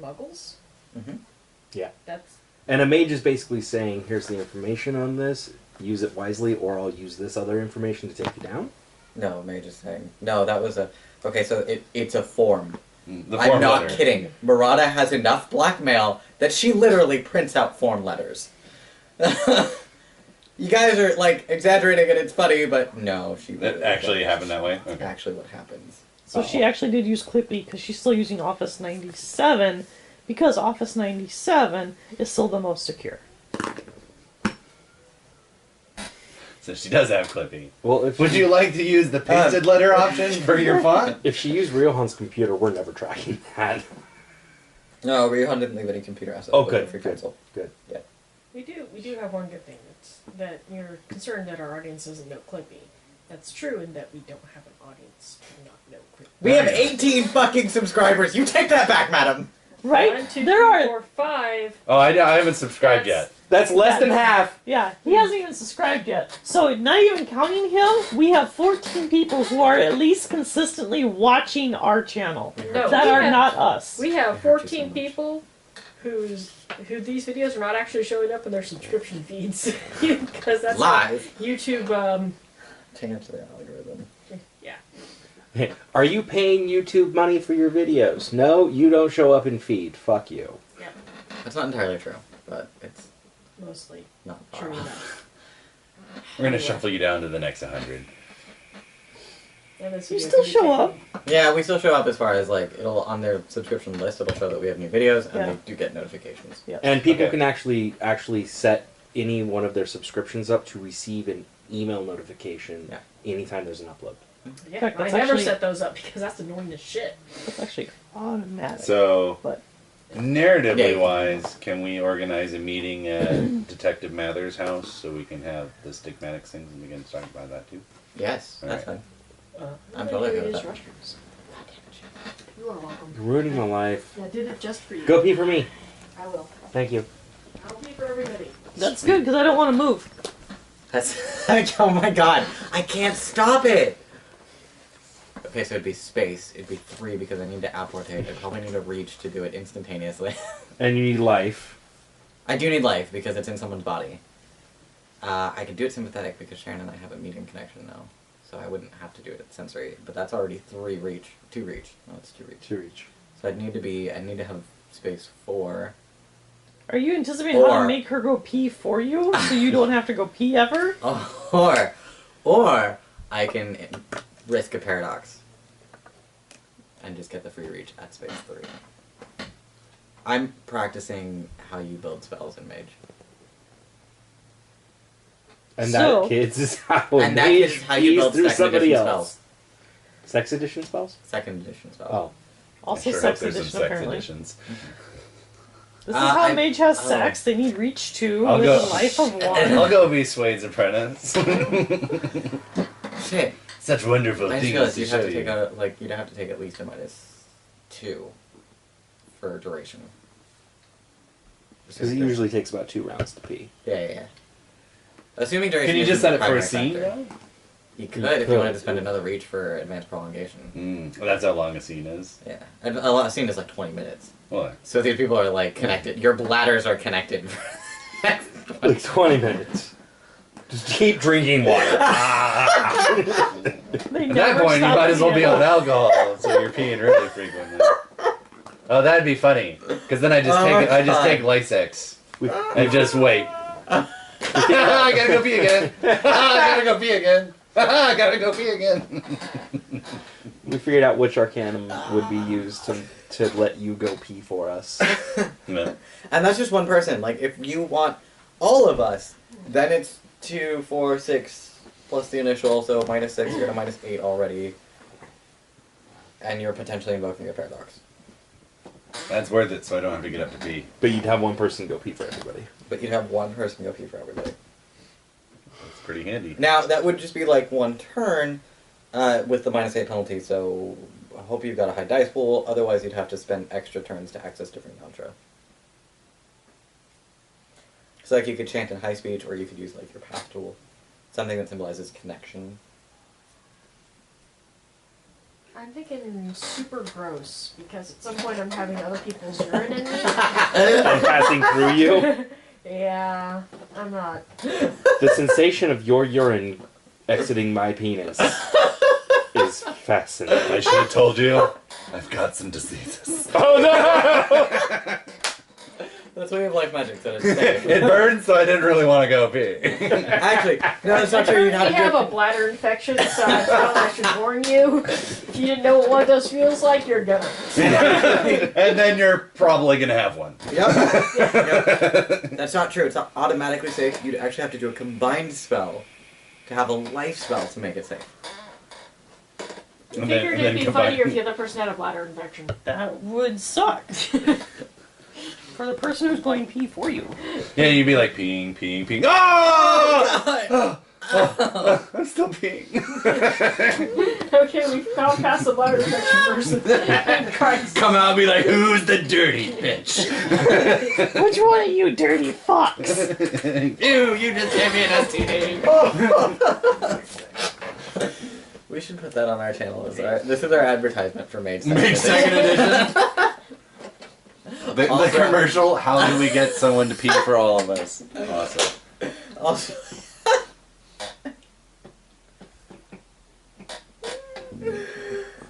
muggles. Mm-hmm. Yeah. That's... And a mage is basically saying, here's the information on this, use it wisely, or I'll use this other information to take you down? No, Mage is saying... No, that was a... Okay, so it's a form. The I'm form not letter. kidding. Murata has enough blackmail that she literally prints out form letters. You guys are, like, exaggerating and it's funny, but no, she really That actually happened that way? Okay. Actually what happens. So she actually did use Clippy because she's still using Office 97 because Office 97 is still the most secure. So she does have Clippy. Well, if Would you like to use the pasted letter option for your font? If she used Ryohan's computer, we're never tracking that. No, Ryohan didn't leave any computer assets. Oh, with her good, free good, console. good. Yeah. We do have one good thing. It's that you're concerned that our audience doesn't know Clippy. That's true in that we don't have an audience to not know Clippy. We have 18 fucking subscribers! You take that back, madam! Right? 1, 2, There 3, are... 4, 5. Oh, I haven't subscribed yet. That's less than half! Yeah, he hasn't even subscribed yet. So, not even counting him, we have 14 people who are at least consistently watching our channel. No, That we are have- not us. We have I hurt you so 14 much. people who these videos are not actually showing up in their subscription feeds because that's Live! how YouTube. Change the algorithm. Yeah. Are you paying YouTube money for your videos? No, you don't show up in feed. Fuck you. That's not entirely true, but it's Mostly not true far off. enough. We're gonna shuffle you down to the next 100. And this You video still can be show up. taken- Yeah, we still show up as far as, like, it'll, on their subscription list, it'll show that we have new videos, and Yeah. they do get notifications. Yeah. And people Okay. can actually set any one of their subscriptions up to receive an email notification Yeah. anytime there's an upload. Yeah, fact, I that's never actually- set those up because that's annoying as shit. It's actually automatic. So, But narratively Yeah. wise, can we organize a meeting at Detective Mather's house so we can have the stigmatics things and we can talk about that too? Yes, that's Alright. fine. I'm totally okay with that. Restrooms. God damn it, Chip. You are welcome. You're ruining my life. I did it just for you. Go pee for me. I will. Thank you. I'll pee for everybody. that's good because I don't want to move. That's, oh my god, I can't stop it! Okay, so it'd be space, it'd be 3 because I need to apportate, I probably need a reach to do it instantaneously. And you need life. I do need life because it's in someone's body. I could do it sympathetic because Sharon and I have a medium connection now. So I wouldn't have to do it sensory, but that's already 2 reach. No, it's 2 reach. To reach. So I need to have space 4. Are you anticipating how Or- to make her go pee for you so you don't have to go pee ever? Or I can risk a paradox and just get the free reach at space 3. I'm practicing how you build spells in Mage. And So- that, kids, is how And that mage is how you pees build through second somebody edition else. spells. Sex edition spells? Second edition spells. Oh. Also I sure sex hope there's edition, some sex apparently. editions. This is how I'm- Mage has oh. sex. They need reach 2 I'll with go- a life of I'll 1. go be Swade's apprentice. Shit. Such wonderful I just things realized to you'd have show to take you. you'd have to take at least a -2 for duration. Because it usually takes about 2 rounds to pee. Yeah. Assuming duration. Can you isn't just set the it for a primary scene, factor. though? You could You if you could. wanted to spend another reach for advanced prolongation. Well, that's how long a scene is. Yeah, and a scene is like 20 minutes. What? So these people are like connected. Your bladders are connected. Like 20 minutes. Just keep drinking water. They At that never point, you stop might as well be peeing. on alcohol, so you're peeing really frequently. Oh, that'd be funny. Because then I just take Lysex and just wait. I gotta go pee again. I gotta go pee again. I gotta go pee again. We figured out which arcanum would be used to let you go pee for us. No. And that's just one person. Like, if you want all of us, then it's 2, 4, 6 plus the initial, so -6. You're at a -8 already, and you're potentially invoking a paradox. That's worth it, so I don't have to get up to pee. But you'd have one person go pee for everybody. But you'd have one person go pee for everybody. That's pretty handy. Now, that would just be like one turn with the -8 penalty, so I hope you've got a high dice pool, otherwise you'd have to spend extra turns to access different mantra. So like you could chant in high speech, or you could use like your path tool. Something that symbolizes connection. I'm thinking super gross because at some point I'm having other people's urine in me. I'm passing through you. Yeah, I'm not. The sensation of your urine exiting my penis is fascinating. I should have told you. I've got some diseases. Oh no! That's why you have life magic, so it's safe. It burns, so I didn't really want to go pee. Actually, no, that's not true. You I have have to a bladder infection, so I thought I should warn you. If you didn't know what one of those feels like, you're gonna. And then you're probably gonna have one. Yep. That's not true. It's not automatically safe. You'd actually have to do a combined spell to have a life spell to make it safe. I figured it'd be funnier if the other person had a bladder infection. That would suck. For the person who's going pee for you. Yeah, you'd be like peeing, peeing, peeing. Oh! I'm still peeing. Okay, we've gone past the bladder infection person. Christ. Come out and be like, who's the dirty bitch? Which one of you dirty fucks? You just gave me an STD. We should put that on our channel. This is our advertisement for Mage Mage second edition. The commercial, how do we get someone to pee for all of us? Awesome. Also,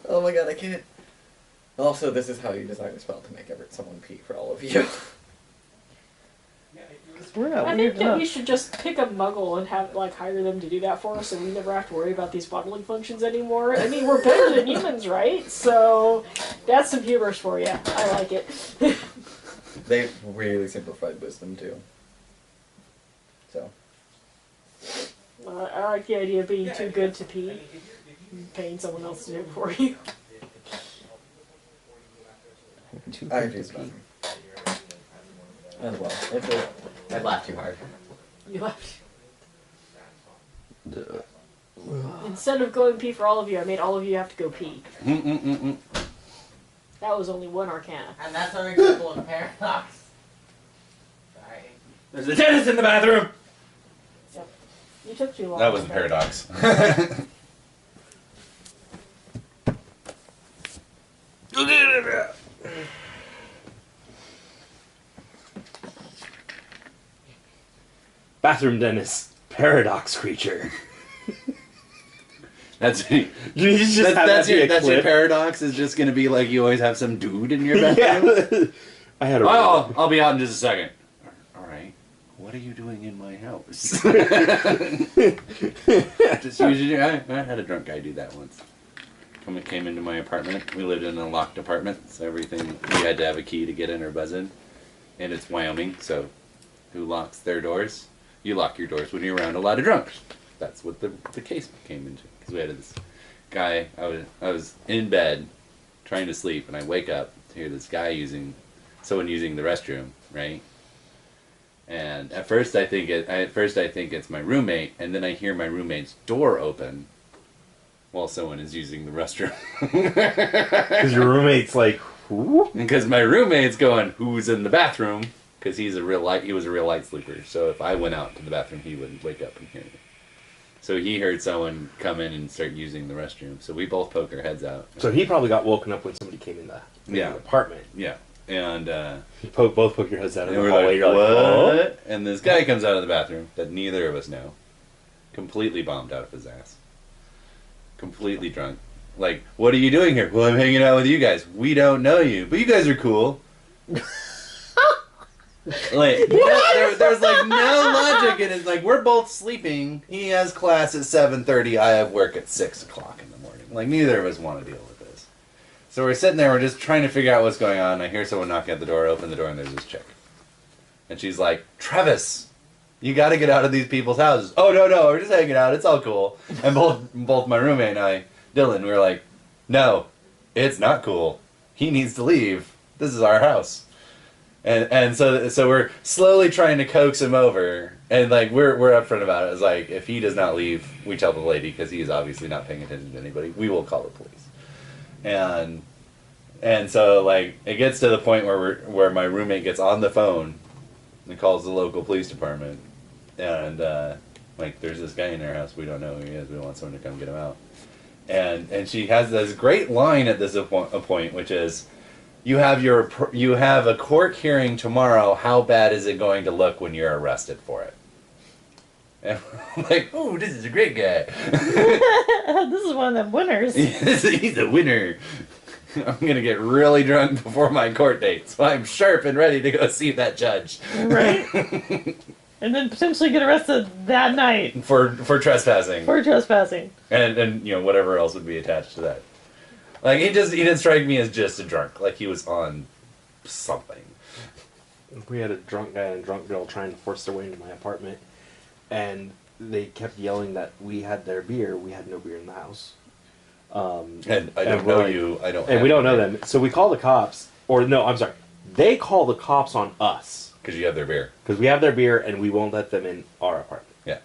oh my god, I can't. Also, this is how you design a spell to make someone pee for all of you. We're not I weird think that enough. we should just pick a muggle and have hire them to do that for us, so we never have to worry about these bodily functions anymore. I mean, we're better than humans, right? So that's some humor for you. I like it. They really simplified wisdom too. So. I like the idea of being too good to pee, and paying someone else to do it for you. I agree with that. As well. I laughed too hard. You left. Instead of going pee for all of you, I made all of you have to go pee. That was only one arcana. And that's our example of paradox. Sorry. There's a dentist in the bathroom! Yep. You took too long. That was a paradox. Bathroom dentist, paradox creature. That's You just have that's that be a your clip. paradox is just gonna be like you always have some dude in your bathroom. Yeah. I had a. I'll be out in just a second. All right. What are you doing in my house? Just usually, I had a drunk guy do that once. Came into my apartment. We lived in a locked apartment, so everything we had to have a key to get in or buzz in. And it's Wyoming, so who locks their doors? You lock your doors when you're around a lot of drunks. That's what the case came into. Because we had this guy. I was in bed, trying to sleep, and I wake up to hear this guy someone using the restroom, right? And at first I think it's my roommate, and then I hear my roommate's door open while someone is using the restroom. Because your roommate's like, who? Because my roommate's going, "Who's in the bathroom?" Because he was a real light sleeper. So if I went out to the bathroom, he wouldn't wake up and hear me. So he heard someone come in and start using the restroom. So we both poked our heads out. So he probably got woken up when somebody came in the apartment. Yeah. And You both poke your heads out in and the we're hallway. like, You're what? like, oh. And this guy comes out of the bathroom that neither of us know. Completely bombed out of his ass. Completely drunk. Like, what are you doing here? Well, I'm hanging out with you guys. We don't know you, but you guys are cool. Like, there's like no logic in it. Like, we're both sleeping. He has class at 7:30. I have work at 6 o'clock in the morning. Like, neither of us want to deal with this. So we're sitting there. We're just trying to figure out what's going on. I hear someone knocking at the door. I open the door, and there's this chick. And she's like, "Travis, you got to get out of these people's houses." "Oh, no, we're just hanging out. It's all cool." And both my roommate and I, Dylan, we were like, "No, it's not cool. He needs to leave. This is our house." And so we're slowly trying to coax him over, and like we're upfront about it. It's like, if he does not leave, we tell the lady, because he's obviously not paying attention to anybody. We will call the police. And so like it gets to the point where my roommate gets on the phone and calls the local police department, and like, there's this guy in our house. We don't know who he is. We want someone to come get him out. and she has this great line at this point, which is, you have a court hearing tomorrow. How bad is it going to look when you're arrested for it? And I'm like, oh, this is a great guy. This is one of them winners. He's a winner. I'm gonna get really drunk before my court date, so I'm sharp and ready to go see that judge. Right? And then potentially get arrested that night. For trespassing. For trespassing. And you know, whatever else would be attached to that. Like, he didn't strike me as just a drunk. Like, he was on something. We had a drunk guy and a drunk girl trying to force their way into my apartment, and they kept yelling that we had their beer. We had no beer in the house. And I don't know you. I don't. And we don't know them. So we call the cops. Or no, I'm sorry. They call the cops on us. Because you have their beer. Because we have their beer and we won't let them in our apartment. Yeah.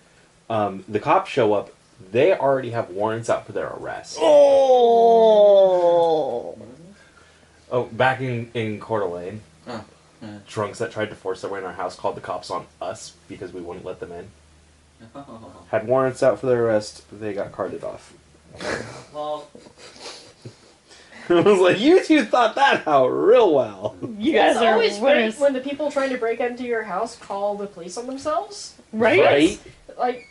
The cops show up. They already have warrants out for their arrest. Oh! Oh, back in Coeur d'Alene, Oh, yeah. drunks that tried to force their way in our house called the cops on us because we wouldn't let them in. Oh. Had warrants out for their arrest. They got carted off. Well, I was like, you two thought that out real well. You guys It's are always great winners. when the people trying to break into your house call the police on themselves. Right? Like,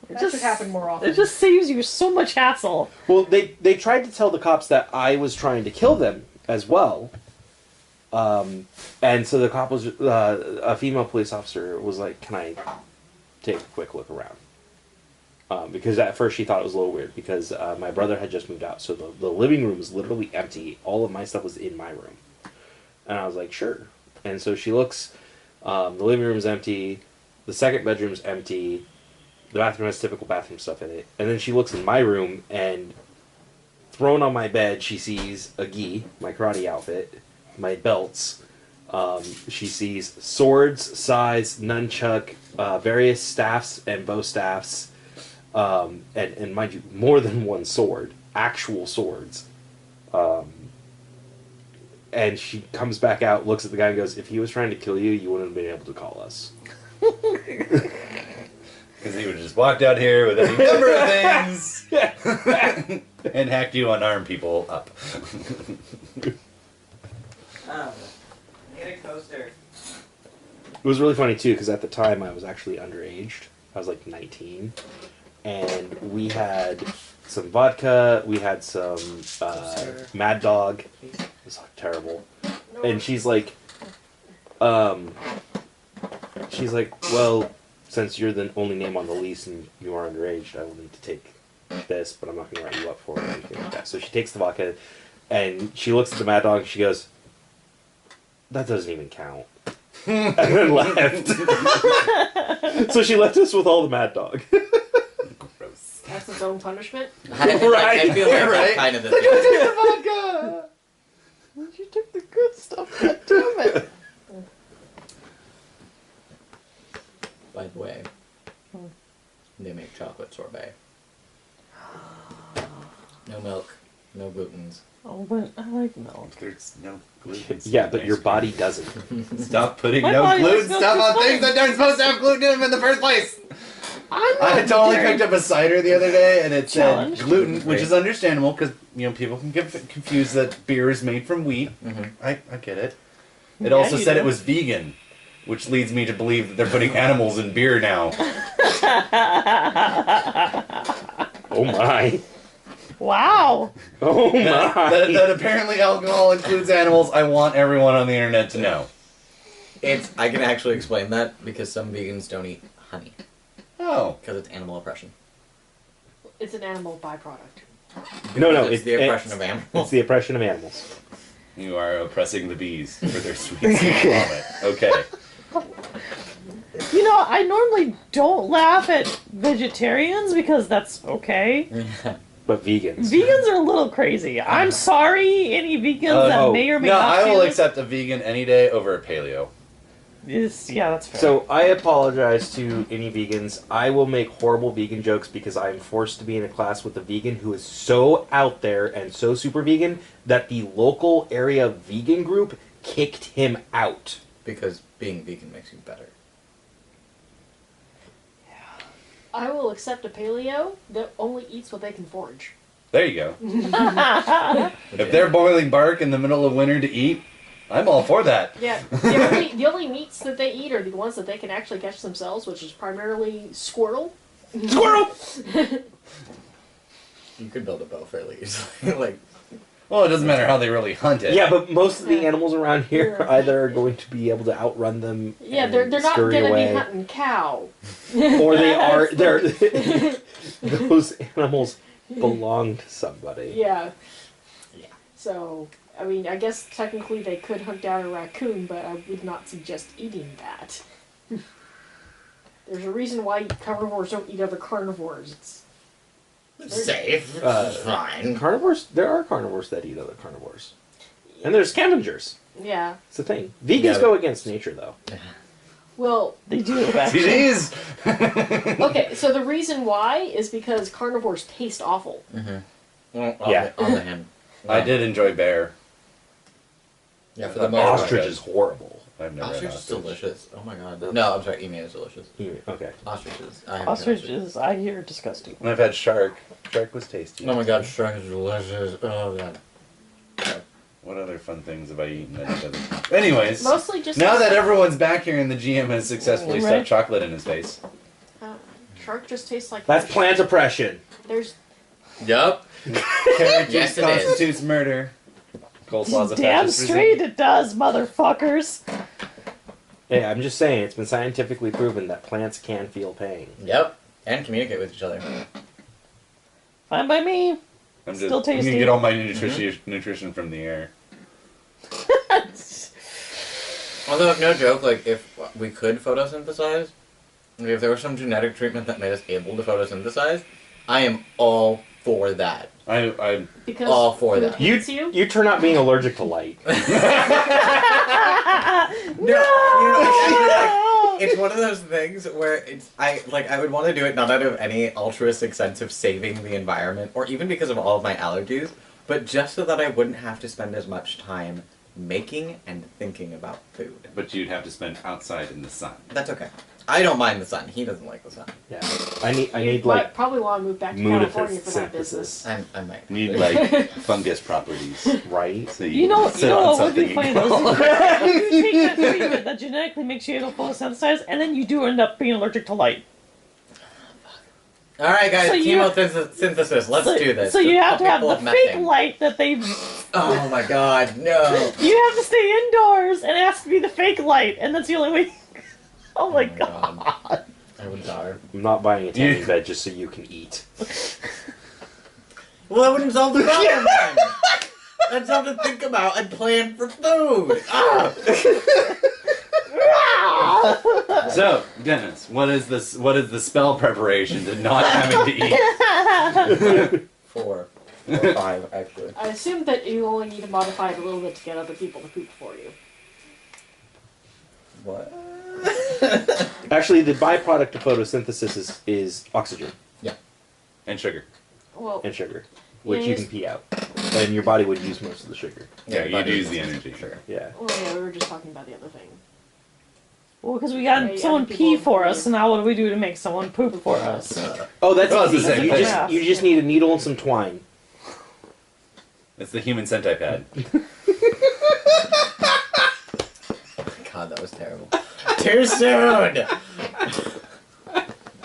that should happen more often. It just saves you so much hassle. Well, they tried to tell the cops that I was trying to kill them as well. And so the cop was, a female police officer was like, can I take a quick look around? Because at first she thought it was a little weird because my brother had just moved out. So the living room was literally empty. All of my stuff was in my room. And I was like, sure. And so she looks, the living room is empty. The second bedroom's empty. The bathroom has typical bathroom stuff in it. And then she looks in my room, and thrown on my bed, she sees a gi, my karate outfit, my belts. She sees swords, sais, nunchuck, various staffs and bow staffs, and mind you, more than one sword, actual swords. And she comes back out, looks at the guy, and goes, "If he was trying to kill you, you wouldn't have been able to call us." Because he would have just walked out here with any number of things and hacked you unarmed people up. oh, get a coaster. It was really funny too because at the time I was actually underaged. I was like 19, and we had some vodka. We had some Mad Dog. It was terrible. And she's like, well, since you're the only name on the lease and you are underage, I will need to take this, but I'm not going to write you up for it or anything like that. So she takes the vodka, and she looks at the Mad Dog, and she goes, "That doesn't even count." And then left. So she left us with all the Mad Dog. Gross. That's its own punishment. I feel like that's kind of the thing. The vodka! You took the good stuff. God damn it. By the way, they make chocolate sorbet. No milk, no glutens. Oh, but I like milk. There's no gluten. Yeah, but your body doesn't. Stop putting My no body gluten likes milk stuff just on things fine. that aren't supposed to have gluten in them in the first place. I'm I not totally dairy. cooked up a cider the other day, and it said Challenge. gluten, which is understandable because people can get confused that beer is made from wheat. Mm-hmm. I get it. It Yeah, also you said do. it was vegan, which leads me to believe that they're putting animals in beer now. Oh my. Wow. Oh my. that apparently alcohol includes animals. I want everyone on the internet to know. I can actually explain that because some vegans don't eat honey Oh. because it's animal oppression. It's an animal byproduct. No, it's the oppression of It's animals. the oppression of animals. You are oppressing the bees for their sweet, sweet vomit. Okay. You know, I normally don't laugh at vegetarians because that's okay. But vegans. Vegans are a little crazy. I'm sorry, any vegans that may or may no, not I feel will it. accept a vegan any day over a paleo. Yeah, that's fair. So I apologize to any vegans. I will make horrible vegan jokes because I am forced to be in a class with a vegan who is so out there and so super vegan that the local area vegan group kicked him out. Because being vegan makes you better. I will accept a paleo that only eats what they can forage. There you go. If they're boiling bark in the middle of winter to eat, I'm all for that. Yeah, the only meats that they eat are the ones that they can actually catch themselves, which is primarily squirrel. Squirrel! You could build a bow fairly easily. Like, Well, it doesn't matter how they really hunt it. Yeah, but most of the Yeah. animals around here Yeah. either are going to be able to outrun them. Yeah, and they're not scurry gonna away, be hunting cow. or they are. They're those animals belong to somebody. Yeah. Yeah. So, I mean, I guess technically they could hunt down a raccoon, but I would not suggest eating that. There's a reason why carnivores don't eat other carnivores. It's safe. Uh, It's fine. Carnivores. There are carnivores that eat other carnivores, and there's scavengers. yeah. It's a thing. Vegans Yeah, go against nature, though. Well, They do, See actually. these? okay. So the reason why is because carnivores taste awful. Well, Yeah. on the hand. I did enjoy bear. Yeah, for the most part. Ostrich is horrible. I've never had Ostrich is ostrich. delicious. Oh my god. No, I'm sorry. Emu is delicious. Okay. Ostriches. I haven't had Ostrich is, I hear, disgusting. And I've had shark. Shark was tasty. Oh my god, shark is delicious. Oh god. What other fun things have I eaten that it doesn't? Anyways, Mostly just now that everyone's back here and the GM has successfully Right. stuffed chocolate in his face. Shark just tastes like That's plant oppression. There's Yup. Carrot Yes, juice it is. constitutes murder. Coleslaw's a Damn fascist straight regime. it does, motherfuckers. Hey, I'm just saying, it's been scientifically proven that plants can feel pain. Yep. And communicate with each other. Fine by me. I'm just, Still I'm gonna tasty. get all my nutrition from the air. Although, no joke, like, if we could photosynthesize, like, if there was some genetic treatment that made us able to photosynthesize, I am all for that. I because All for food that. hates you. You turn out being allergic to light. No! You know, it's one of those things where it's I would want to do it not out of any altruistic sense of saving the environment or even because of all of my allergies, but just so that I wouldn't have to spend as much time making and thinking about food. but you'd have to spend outside in the sun. That's okay. I don't mind the sun. He doesn't like the sun. Yeah. I need You like probably want to move back to California for that synthesis. business. I might. Need like fungus properties. right? So You know sit on what would be something funny and though? go. Is you take that treatment that genetically makes you able to photosynthesize, and then you do end up being allergic to light. All right, guys. So you- Chemosynthesis. Let's do this. So you The have to have people the of fake methane. light that they. Oh my god, no. You have to stay indoors, and it has to be the fake light, and that's the only way. Oh my god. I would die. I'm not buying a tanning You- bed just so you can eat. Well, that wouldn't solve the problem then. That's something to think about and plan for food. Ah! So, Dennis, what is this? What is the spell preparation to not having to eat? 4 or 5, actually. I assume that you only need to modify it a little bit to get other people to poop for you. What? Actually, the byproduct of photosynthesis is oxygen And sugar. Well, and sugar, which Yeah, you yes. can pee out, and your body would use most of the sugar. Yeah, you'd but use it's- the energy. Sure. Yeah. well, yeah, we were just talking about the other thing. Well, because we got Yeah, someone people pee for leave. us, and now what do we do to make someone poop for us? Oh, that's Well, it's easy. the same You thing. just you just need a needle and some twine. It's the human centipede. God, that was terrible. Too soon!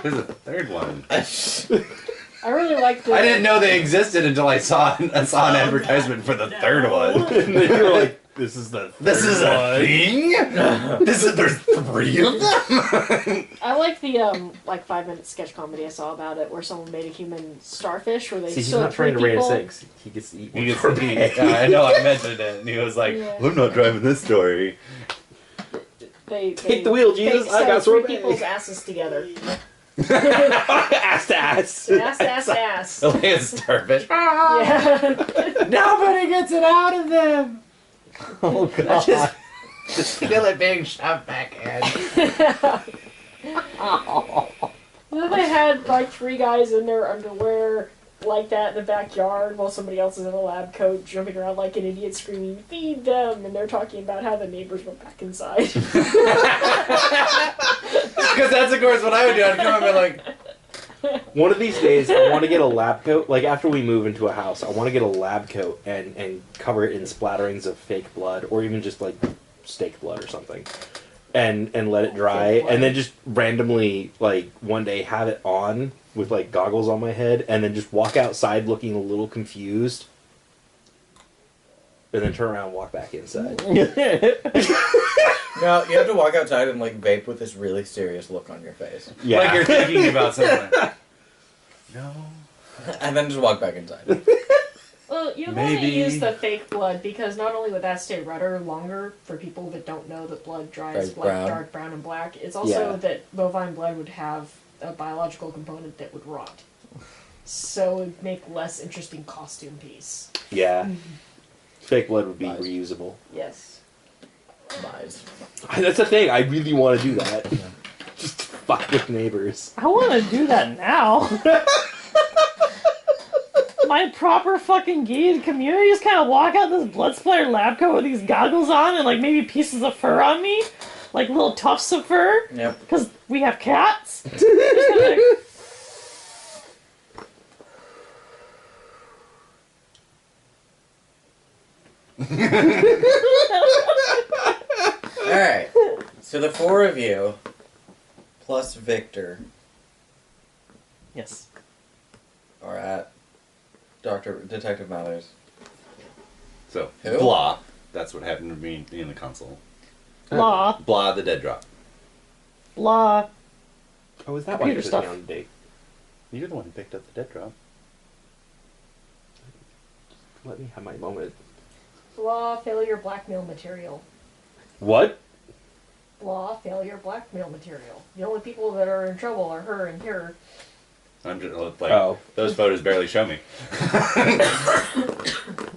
There's a third one. I really like the. I didn't know they existed until I saw an advertisement for the third one. And then you're like, this is the This is a thing. There's 3 of them. I like the like 5-minute sketch comedy I saw about it, where someone made a human starfish, where they See, he's sewed not three trying to rate a people. 6. He gets to eat He one gets per to be. day. I know. I mentioned it, and he was like, Yeah. "I'm not driving this story." They Take the wheel, Jesus. I got three sorbet. people's asses together. Ass to ass. Ass. Like a starfish. Yeah. Nobody gets it out of them! Oh god. Just feel it being shoved back in. And then they had like 3 guys in their underwear like that in the backyard while somebody else is in a lab coat jumping around like an idiot screaming, "Feed them!" And they're talking about how the neighbors went back inside. Because that's of course what I would do. I'd come up and be like, One of these days, I want to get a lab coat. Like, after we move into a house, I want to get a lab coat and cover it in splatterings of fake blood, or even just, like, steak blood or something. And let it dry, and then just randomly, like, one day have it on with, like, goggles on my head, and then just walk outside looking a little confused, and then turn around and walk back inside. No, you have to walk outside and like vape with this really serious look on your face. Yeah. Like you're thinking about something. No. And then just walk back inside. Well, you want to Maybe. use the fake blood because not only would that stay redder longer for people that don't know that blood dries Dries like brown. dark brown and black, it's also Yeah. that bovine blood would have a biological component that would rot. So it would make less interesting costume piece. Yeah. Fake blood would be Lies. reusable. Yes. Lies. That's the thing. I really want to do that. Just fuck with neighbors. I want to do that now. My proper fucking gated community just kind of walk out this blood splatter lab coat with these goggles on and like maybe pieces of fur on me, like little tufts of fur, Yep. because we have cats. Just kinda like, Alright. So the four of you, plus Victor, yes. are at Detective Mathers. So, Who? blah. That's what happened to me in the console. Blah, Blah, the dead drop. blah. Oh, is that why you're Computer sitting stuff. on the date? You're the one who picked up the dead drop. Let me have my moment. Blah, failure, blackmail material. What? Blah, failure, blackmail material. The only people that are in trouble are her and her. I'm just like, Oh. those photos barely show me.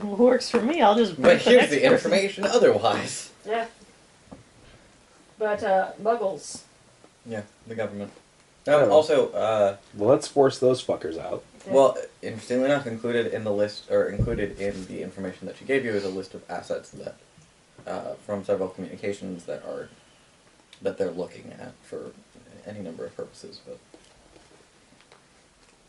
Works for me. I'll just. But bring here's next the person. information otherwise. Yeah. But, muggles. Yeah, the government. Oh. Also, Well, let's force those fuckers out. Yeah. well, interestingly enough, included in the list, or included in the information that she gave you is a list of assets that, from several communications that they're looking at for any number of purposes, but